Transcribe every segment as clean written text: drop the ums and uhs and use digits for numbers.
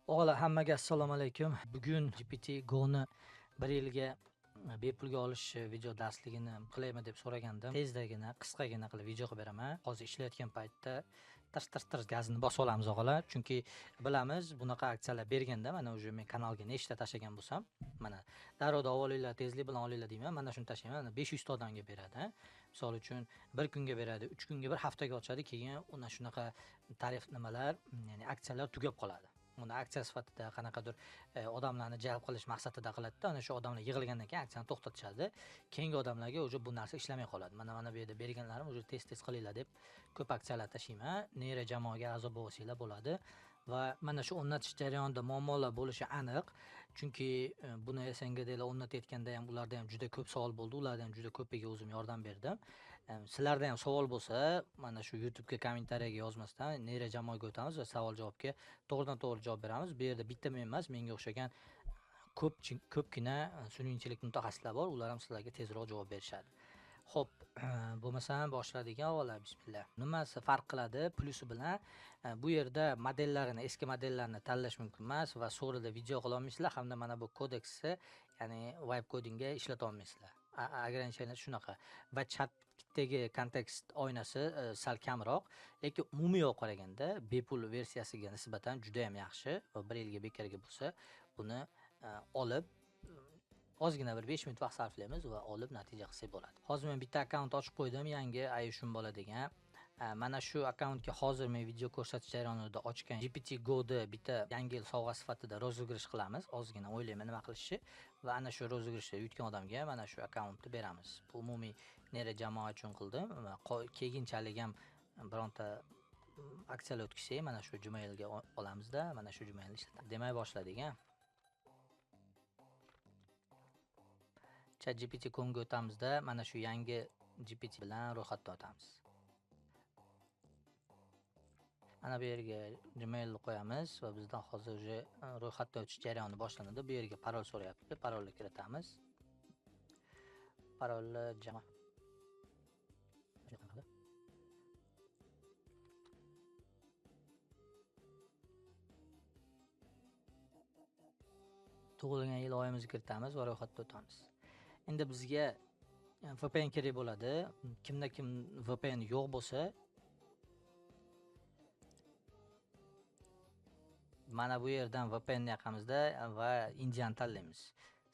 O'g'la hammaga assalomu alaykum. Bugun GPT Go'ni 1 yilga bepulga olish video darsligini qilaymi deb so'ragandim. Tezdagina, qisqagina qilib video qilib beraman. Hozir ishlayotgan paytda tirs gazini bosib olamiz o'g'la. Chunki bilamiz, bunaqa aksiyalar berganda, mana o'sha men kanalga nechta tashlagan bo'lsam, mana darrov olinglar, tezlik bilan olinglar deyman. Mana shuni tashlayman. Mana 500 ta odamga beradi. Misol uchun 1 kunga beradi, 3 kunga, 1 haftaga ochadi, keyin uni shunaqa tarif nimalar, ya'ni aksiyalar tugab qoladi. Uni aksiya sifatida qanaqadir odamlarni jalb qilish maqsadida qiladi-da, ana shu odamlar yig'ilgandan keyin aksiyani to'xtatishadi. Keyingi odamlarga o'sha bu narsa ishlamay qoladi. Mana bu yerda berganlarim o'sha tez qilinglar deb ko'p aksiyalar tashlayman. Nera jamoaga a'zo bo'lsanglar bo'ladi. Va mana shu o'rnatish jarayonida muammolar bo'lishi aniq. Chunki buni SNGdagilar o'rnatayotganda ham ularda ham juda ko'p savol bo'ldi. Ularda ham juda ko'piga o'zim yordam berdim. Sizlarda ham savol bo'lsa, mana shu YouTube'ga kommentariyaga yozmasdan nera jamoaga o'tamiz va savol-javobga to'g'ridan-to'g'ri javob beramiz. Bu yerda bitta men emas, menga o'xshagan ko'pgina sun'iy intellekt mutaxassislari bor. Ular ham sizlarga tezroq javob berishadi. Xo'p, bo'lmasam boshladigan avvalo bismillah. Nimasi farq qiladi plusi bilan? Bu yerda modellarini, eski modellarini tanlash mumkin emas va so'rida video qila olmaysizlar hamda mana bu kodeksni, ya'ni vibe codingga ishlata olmaysizlar. Ограничение shunaqa. Va chatdagi kontekst oynasi sal kamroq, lekin umumiy olib qaraganda bepul versiyasiga nisbatan juda ham yaxshi va 1 yilga bekarga bo'lsa, buni olib ozgina bir 5 minut vaqt sarflaymiz va olib natija qilsak bo'ladi. Hozir men bitta akkaunt ochib qo'ydim, yangi iOS bola degan. Mana shu akkauntga hozir men video ko'rsatish jarayonida ochgan GPT Go'da bitta yangi yil sovg'a sifatida rozыгрыш qilamiz. Ozgina o'ylayman nima qilishni va ana shu rozыгрышda yutgan odamga mana shu akkauntni beramiz. Bu umumiy nera jamoa uchun qildim va keyinchalik ham bironta aksiyalar o'tkazsak, mana shu Gmailga olamizda, mana shu Gmailni ishlatamiz. Demak boshladik, ha. ChatGPT.comga o'tamizda mana shu yangi GPT bilan ro'yxatdan o'tamiz. Mana bu yerga Gmailni qo'yamiz va bizdan hozir o'sha ro'yxatdan o'tish jarayoni boshlanadi. Bu yerga parol so'rayapti. Parolni kiritamiz. Parolni tug'ilgan yil oyimizni kiritamiz va ro'yxatdan o'tamiz. Endi bizga VPN kerak bo'ladi. Kimda kim VPN yo'q bo'lsa, mana bu yerdan VPN yoqamizda va Indiani tanlaymiz.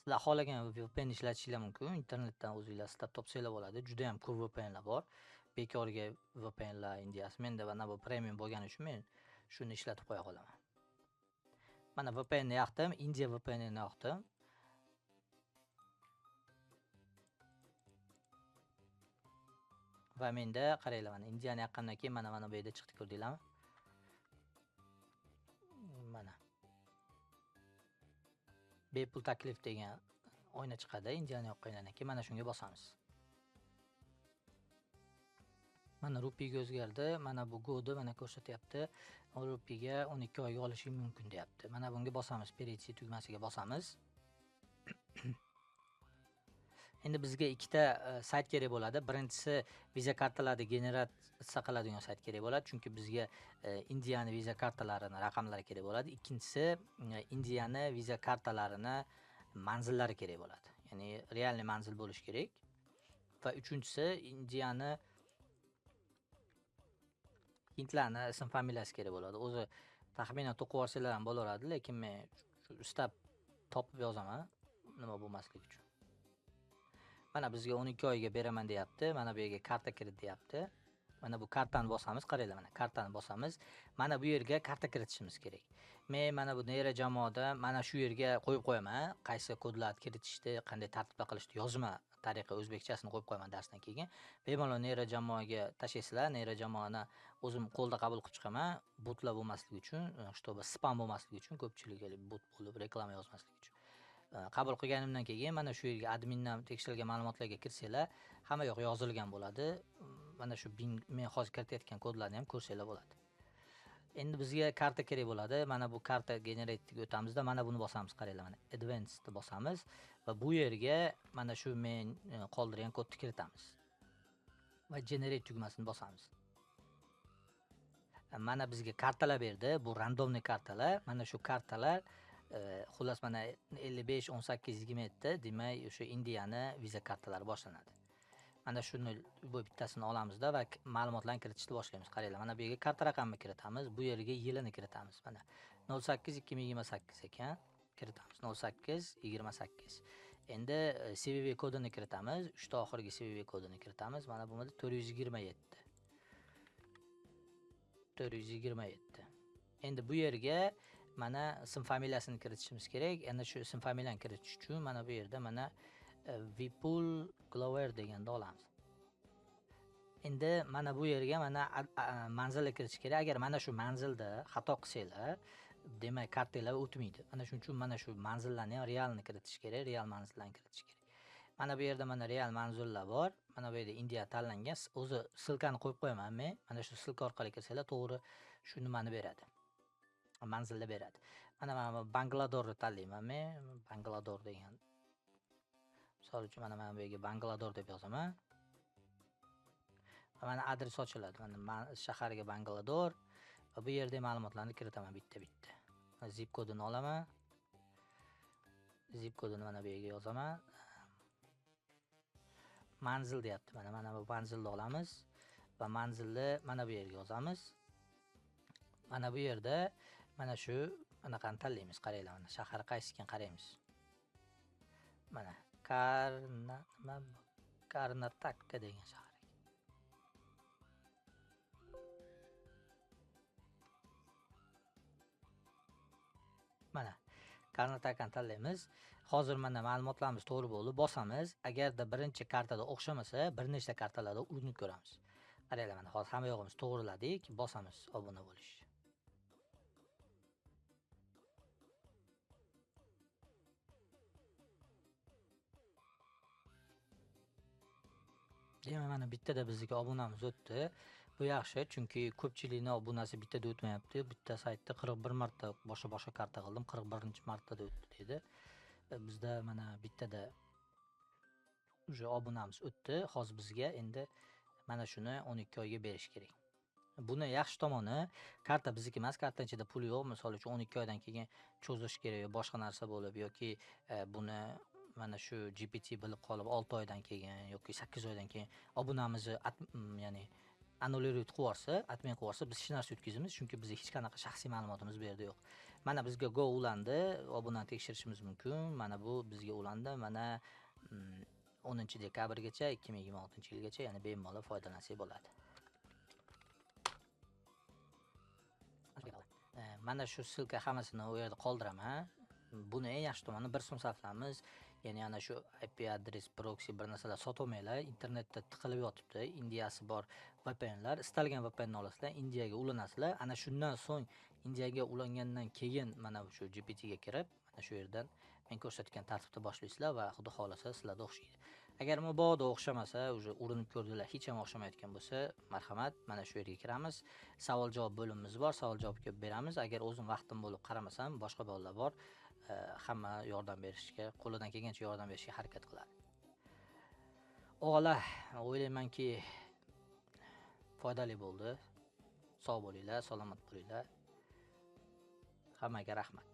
Sizlar xohlagan VPN ishlatishinglar mumkin. Internetdan o'zingizlar istab topsanglar bo'ladi. Juda ham ko'p VPNlar bor. Bekorga VPNlar Indiyasi. Menda mana bu premium bo'lgani uchun men shuni ishlatib qo'ya qolaman. Mana VPNni yoqdim, Indiya VPNini yoqdim. Va menda qaranglar, mana Indiyani yoqqandan keyin mana bu yerda chiqdi, ko'rdinglarmi? Mana bepul taklif degan oyna chiqadi. Indiyani yoqqandan keyin mana shunga bosamiz. Mana rupiyaga o'zgardi. Mana bu Go'da mana ko'rsatyapti. Rupiyaga 12 oyga olishing mumkin deyapti. Mana bunga bosamiz. Перейти tugmasiga bosamiz. Endi bizga ikkita sayt kerak bo'ladi. Birinchisi viza kartalarni generatsiya qiladigan sayt kerak bo'ladi, chunki bizga Indiyani viza kartalarini raqamlari kerak bo'ladi. Ikkinchisi Indiyani viza kartalarini manzillari kerak bo'ladi. Ya'ni realniy manzil bo'lishi kerak. Va uchinchisi Indiyani hindlarni ism familiyasi kerak bo'ladi. O'zi taxminan to'qib olsanglar ham bo'laveradi, lekin men istab topib yozaman, nima bo'lmasligi uchun. Mana bizga 12 oyga beraman deyapti. Mana bu yerga karta kirit deyapti. Mana bu kartani bosamiz, qaranglar, mana kartani bosamiz. Mana bu yerga karta kiritishimiz kerak. Men mana bu nera jamoada mana shu yerga qo'yib qo'yaman. Qaysi kodlarni kiritishni, qanday tartibda qilishni yozma tariqa o'zbekchasini qo'yib qo'yaman darsdan keyin. Bemalol nera jamoaga tashlaysizlar. Nera jamoani o'zim qo'lda qabul qilib chiqaman. Botlar bo'lmasligi uchun, чтобы spam bo'lmasligi uchun, ko'pchilikga bot bo'lib reklama yozmasligi uchun. Qabul qilganimdan keyin mana shu yerga admindan tekshirilgan ma'lumotlarga kirsanglar, hamma yoq yozilgan bo'ladi. Mana shu men hozir kiritayotgan kodlarni ham ko'rsanglar bo'ladi. Endi bizga karta kerak bo'ladi. Mana bu karta generate'ga o'tamizda, mana buni bosamiz, qaranglar, mana advancedni bosamiz va bu yerga mana shu men qoldirgan kodni kiritamiz. Va generate tugmasini bosamiz. Mana bizga kartalar berdi. Bu randomniy kartalar. Mana shu kartalar xullas mana 55, 18, 27 demak o'sha Indiyani viza kartalari boshlanadi. Mana shuni bu bittasini olamizda va ma'lumotlarni kiritishni boshlaymiz. Qaranglar, mana bu yerga karta raqamini kiritamiz, bu yerga yilini kiritamiz. Mana 08/2028 ekan, kiritamiz. 08/28. Endi CVV kodini kiritamiz. 3 ta oxirgi CVV kodini kiritamiz. Mana bu 427. 427. Endi bu yerga mana ism familiyasini kiritishimiz kerak. Endi shu ism familiyani kiritish uchun mana bu yerda mana Vipul Glover deganda olamiz. Endi mana bu yerga mana manzilni kiritish kerak. Agar mana shu manzilda xato qilsanglar, demak kartalar o'tmaydi. Mana shuning uchun mana shu manzillarni ham realni kiritish kerak, real manzillarni kiritish kerak. Mana bu yerda mana real manzillar bor. Mana bu yerda Indiya tanlangan. O'zi silkani qo'yib qo'yaman men. Mana shu silka orqali kirsanglar to'g'ri shu nimani beradi. Manzilni beradi. Mana Bangladorni tanlayman men. Banglador degan. Misol uchun mana bu yerga Banglador deb yozaman. Mana adres ochiladi. Mana shaharga Banglador va bu yerda ma'lumotlarni kiritaman bitta-bitta. Zip kodini olaman. Zip kodini mana bu yerga yozaman. Manzil deyapti. Mana bu manzilni olamiz va manzilni mana bu yerga yozamiz. Mana bu yerda mana shu anaqani tanlaymiz. Qaranglar, mana shahar qaysi ekan qaraymiz. Mana Karnataka degan shahar. Mana Karnatakani tanlaymiz. Hozir mana ma'lumotlarimiz to'g'ri bo'ldi. Bosamiz. Agarda birinchi kartada o'xshamasa, bir nechta kartalarda urinib ko'ramiz. Qaranglar, mana hozir hamma yog'imiz to'g'riladik. Bosamiz obuna bo'lish. Demak, mana bittada bizga obunamiz o'tdi. Bu yaxshi, chunki ko'pchilikning obunasi bittada o'tmayapti. Bitta saytda 41 marta boshqa karta qildim, 41-martada o'tdi dedi. Bizda mana bittada o'sha obunamiz o'tdi. Hozir bizga endi mana shuni 12 oyga berish kerak. Buni yaxshi tomoni, karta bizniki emas, karta ichida pul yo'q. Misol uchun 12 oydan keyin cho'zish kerak, boshqa narsa bo'lib yoki buni mana shu GPT bilib qolib 6 oydan keyin yoki 8 oydan keyin obunamizni ya'ni annullировать qilib yuborsa, admin qilib yuborsa, biz hech narsa o'tkazamiz, chunki bizga hech qanaqa shaxsiy ma'lumotimiz bu yerda yo'q. Mana bizga Go ulandi, obunani tekshirishimiz mumkin. Mana bu bizga ulandi. Mana 10-dekabrgacha 2026-yilgacha, ya'ni bemalol foydalansak bo'ladi. Mana shu silka hammasini u yerda qoldiraman. Buni eng yaxshi tomoni bir so'm sarflamiz. Ya'ni ana shu IP adres, proxy bir narsalar sotolmanglar. Internetda tiqilib yotibdi. Indiyasi bor VPNlar. Istalgan VPNni olasizlar, Indiyaga ulanasizlar. Ana shundan so'ng Indiyaga ulangandan keyin mana shu GPT ga kirib, mana shu yerdan men ko'rsatgan tartibda boshlaysizlar va xudo xolasa sizlarda o'xshaydi. Agar mabodo o'xshamasa, o'sha urinib ko'rdilar, hech ham o'xshamayotgan bo'lsa, marhamat, mana shu yerga kiramiz. Savol-javob bo'limimiz bor, savol-javobga beramiz. Agar o'zim vaqtim bo'lib qaramasam, boshqa bolalar bor, hamma yordam berishga, qo'lidan kelgancha yordam berishga harakat qiladi. O'g'illar, o'ylaymanki foydali bo'ldi. Sog' bo'linglar, salomat bo'linglar. Hammaga rahmat.